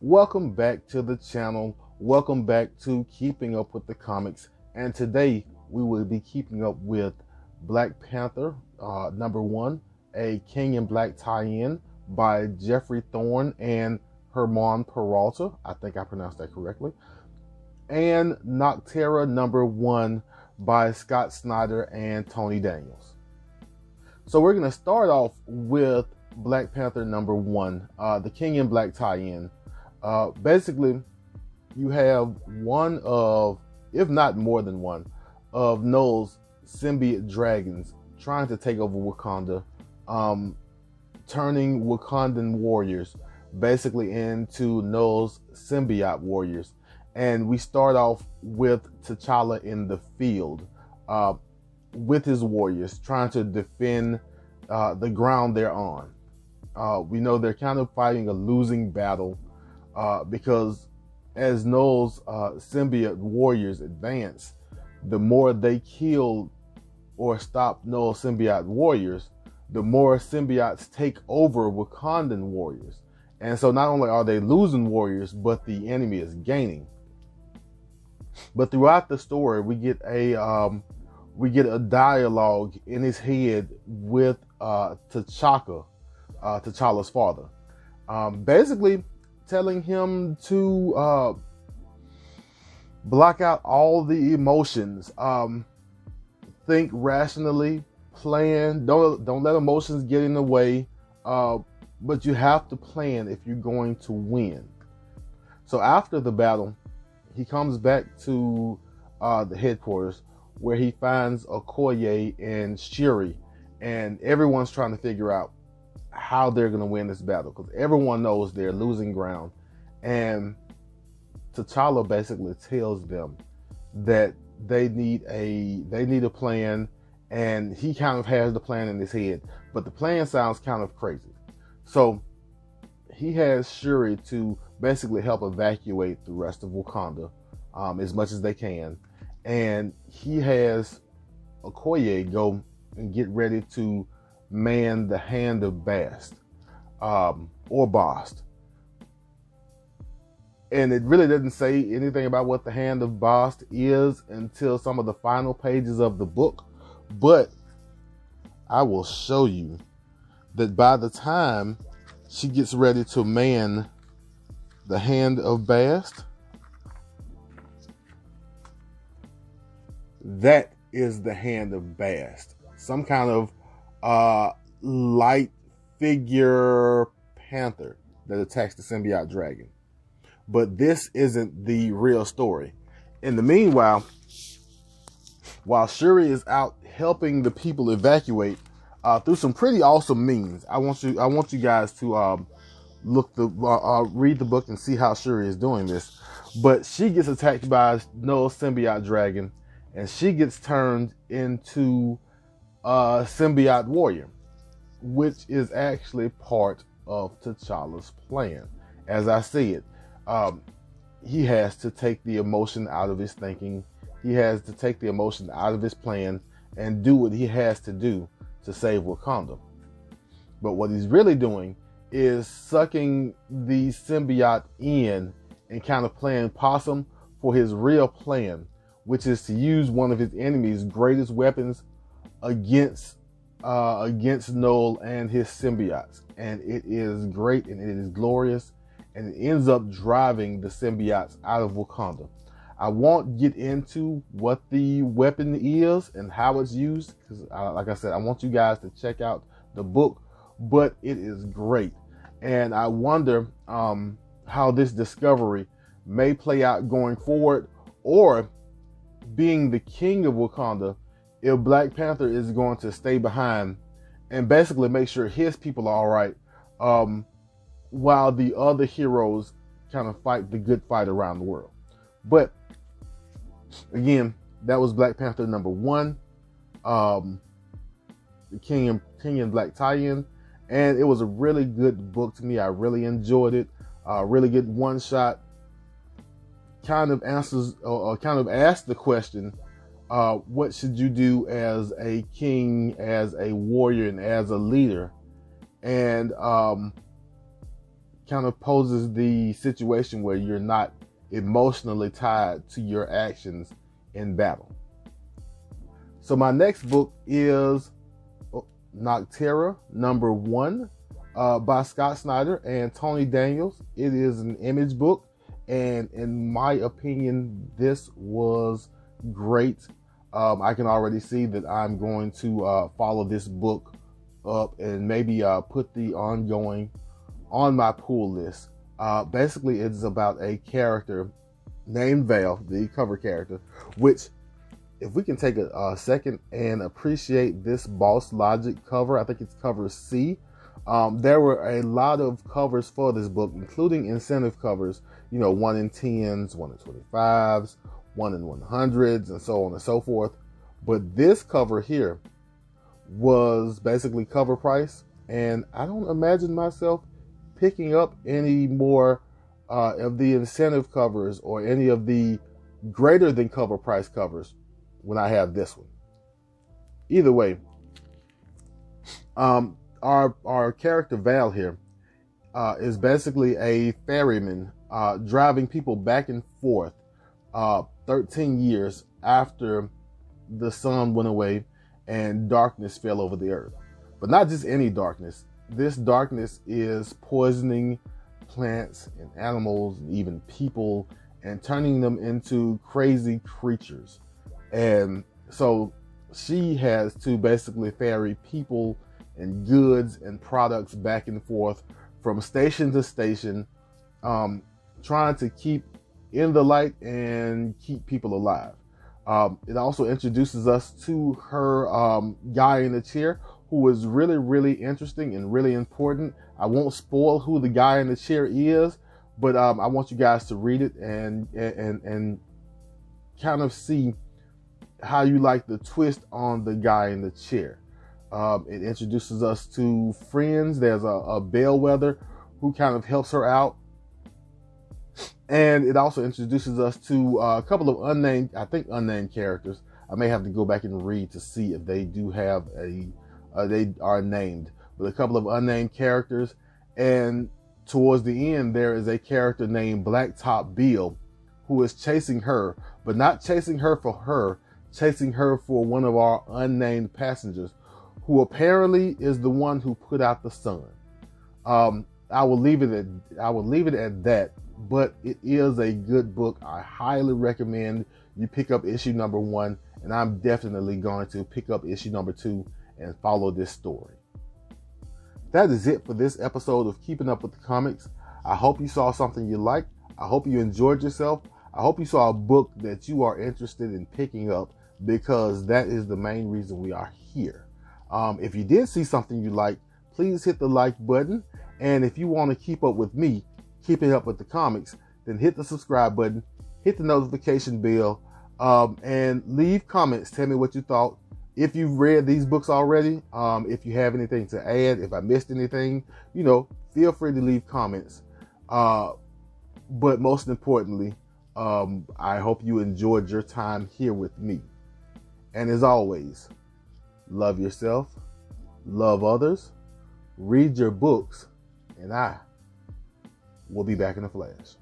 Welcome back to the channel. Welcome back to Keeping Up with the Comics. And today we will be keeping up with Black Panther #1, a King in Black tie-in by Jeffrey Thorne and Herman Peralta. I think I pronounced that correctly. And Nocterra #1 by Scott Snyder and Tony Daniels. So we're going to start off with Black Panther #1, the King in Black tie-in. Basically, you have one of, if not more than one, of Noel's symbiote dragons trying to take over Wakanda, turning Wakandan warriors basically into Noel's symbiote warriors. And we start off with T'Challa in the field with his warriors trying to defend the ground they're on. We know they're kind of fighting a losing battle because as Noel's symbiote warriors advance, the more they kill or stop Noel's symbiote warriors, the more symbiotes take over Wakandan warriors. And so not only are they losing warriors, but the enemy is gaining. But throughout the story, we get a dialogue in his head with T'Challa's father, basically telling him to block out all the emotions, think rationally, plan. Don't let emotions get in the way, but you have to plan if you're going to win. So after the battle, he comes back to the headquarters where he finds Okoye and Shuri, and everyone's trying to figure out how they're going to win this battle because everyone knows they're losing ground. And T'Challa basically tells them that they need a plan, and he kind of has the plan in his head, but the plan sounds kind of crazy. So he has Shuri to basically help evacuate the rest of Wakanda as much as they can, and he has Okoye go and get ready to man the Hand of Bast, or Bast. And it really doesn't say anything about what the Hand of Bast is until some of the final pages of the book. But I will show you that by the time she gets ready to man the Hand of Bast, that is the Hand of Bast. Some kind of light figure panther that attacks the symbiote dragon. But this isn't the real story. In the meanwhile, while Shuri is out helping the people evacuate through some pretty awesome means, I want you guys to read the book and see how Shuri is doing this. But she gets attacked by Noel's symbiote dragon, and she gets turned into a symbiote warrior, which is actually part of T'Challa's plan. As I said, he has to take the emotion out of his thinking. He has to take the emotion out of his plan and do what he has to do to save Wakanda. But what he's really doing is sucking the symbiote in and kind of playing possum for his real plan, which is to use one of his enemy's greatest weapons against Noel and his symbiotes. And it is great and it is glorious, and it ends up driving the symbiotes out of Wakanda. I won't get into what the weapon is and how it's used because, like I said, I want you guys to check out the book, but it is great. And I wonder how this discovery may play out going forward, or being the king of Wakanda, if Black Panther is going to stay behind and basically make sure his people are all right, while the other heroes kind of fight the good fight around the world. But again, that was Black Panther #1, the King in Black tie-in, and it was a really good book to me. I really enjoyed it. Really good one shot. Kind of answers or kind of asks the question, what should you do as a king, as a warrior, and as a leader? And kind of poses the situation where you're not emotionally tied to your actions in battle. So my next book is Nocterra #1 by Scott Snyder and Tony Daniels. It is an image book, and in my opinion, this was great. I can already see that I'm going to follow this book up and maybe put the ongoing on my pull list. Basically, it's about a character named Vale, the cover character, which, if we can take a second and appreciate this Boss Logic cover, I think it's cover C. There were a lot of covers for this book, including incentive covers, 1 in 10s, 1 in 25s, 1 in 100s, and so on and so forth. But this cover here was basically cover price, and I don't imagine myself picking up any more of the incentive covers or any of the greater than cover price covers when I have this one. Either way, our character Val here is basically a ferryman driving people back and forth 13 years after the sun went away and darkness fell over the earth. But not just any darkness. This darkness is poisoning plants and animals and even people and turning them into crazy creatures. And so she has to basically ferry people and goods and products back and forth from station to station, trying to keep in the light and keep people alive. It also introduces us to her guy in the chair, who is really, really interesting and really important. I won't spoil who the guy in the chair is, but I want you guys to read it and kind of see how you like the twist on the guy in the chair. It introduces us to friends. There's a bellwether who kind of helps her out. And it also introduces us to a couple of unnamed characters. I may have to go back and read to see if they do have they are named, but a couple of unnamed characters. And towards the end, there is a character named Black Top Bill who is chasing her, but not chasing her, chasing her for one of our unnamed passengers, who apparently is the one who put out the sun. I will leave it at that. But it is a good book. I highly recommend you pick up issue #1, and I'm definitely going to pick up issue #2 and follow this story. That is it for this episode of Keeping Up with the Comics. I hope you saw something you liked. I hope you enjoyed yourself. I hope you saw a book that you are interested in picking up, because that is the main reason we are here. If you did see something you liked, please hit the like button. And if you want to keep up with me, keeping up with the comics, then hit the subscribe button, hit the notification bell, and leave comments. Tell me what you thought. If you've read these books already, if you have anything to add, if I missed anything, feel free to leave comments. But most importantly, I hope you enjoyed your time here with me. And as always, love yourself, love others, read your books, and I will be back in a flash.